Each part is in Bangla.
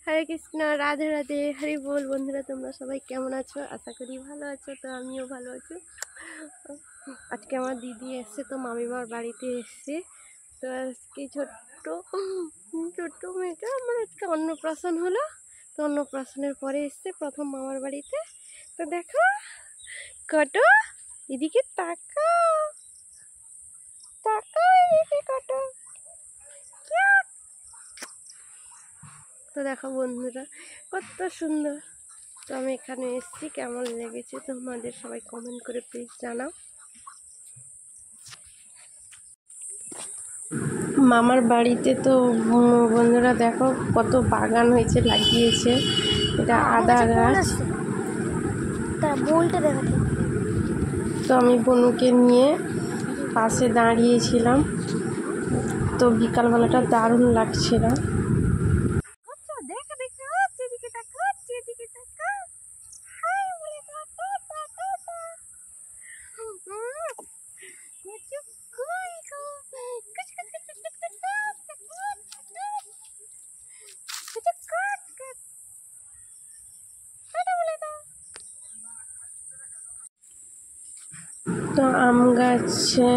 হরে কৃষ্ণ, রাধে রাধে, হরি বল। বন্ধুরা, তোমরা সবাই কেমন আছো? আশা করি ভালো আছো। তো আমিও ভালো আছি। আজকে আমার দিদি এসছে, তো মামিমার বাড়িতে এসছে। তো আজকে ছোট্ট মেয়েটা আমার আজকে অন্নপ্রাশন হলো। তো অন্নপ্রাশনের পরে এসছে প্রথম মামার বাড়িতে। তো দেখো কত, এদিকে তাকাও তাকাও, এদিকে কত। তো দেখো বন্ধুরা, কত সুন্দর। তো আমি এখানে এসেছি, কেমন লেগেছে তোমাদের সবাই কমেন্ট করে প্লিজ জানাও। মামার বাড়িতে তো বন্ধুরা দেখো কত বাগান হয়েছে, লাগিয়েছে। এটা আদা গাছ। তো আমি বনুকে নিয়ে পাশে দাঁড়িয়েছিলাম। তো বিকালবেলাটা দারুণ লাগছিল। তো আম গাছে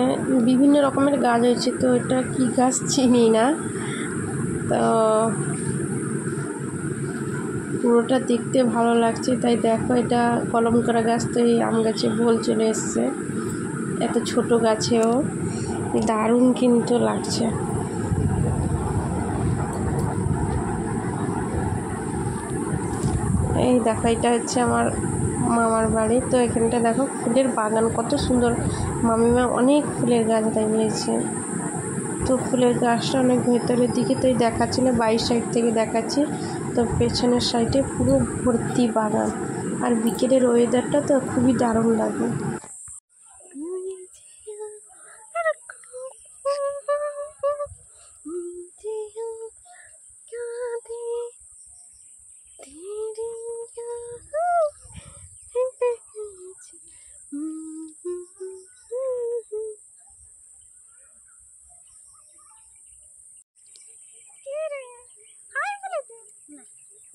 বিভিন্ন রকমের গাছ হয়েছে। তো এটা কি গাছ চিনি না। তো পুরোটা দেখতে ভালো লাগছে, তাই দেখো এটা কলম করা গাছ। তো এই আম গাছে বোল চলে এসছে, এত ছোট গাছেও দারুণ কিন্তু লাগছে। এই দেখো এটা হচ্ছে আমার মামার বাড়ি। তো এখানটা দেখো ফুলের বাগান কত সুন্দর। মামিমা অনেক ফুলের গাছ লাগিয়েছে। তো ফুলের গাছটা অনেক ভেতরের দিকে, তো দেখাচ্ছি না, বাইরের সাইড থেকে দেখাচ্ছি। তো পেছনের সাইডে পুরো ভর্তি বাগান। আর বিকেলের ওয়েদারটা তো খুবই দারুণ লাগে।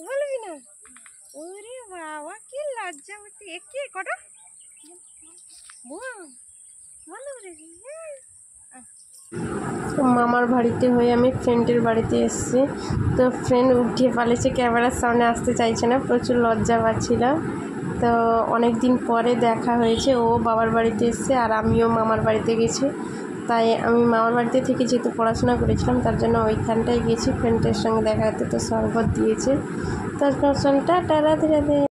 বলবি না? ওরে বাবা, কি লজ্জা হচ্ছে। একে কটা মামার বাড়িতে হয়ে আমি ফ্রেন্ডের বাড়িতে এসেছি। তো ফ্রেন্ড উঠে পালিয়েছে, ক্যামেরার সামনে আসতে চাইছে না, প্রচুর লজ্জা পাচ্ছিল। তো অনেক দিন পরে দেখা হয়েছে। ও বাবার বাড়িতে এসছে আর আমিও মামার বাড়িতে গেছি। তাই আমি মামার বাড়িতে থেকে যেহেতু পড়াশোনা করেছিলাম, তার জন্য ওইখানটায় গেছি ফ্রেন্ডের সঙ্গে দেখা করতে। তো শরবত দিয়েছে। তার টাটা, রাধে রাধে।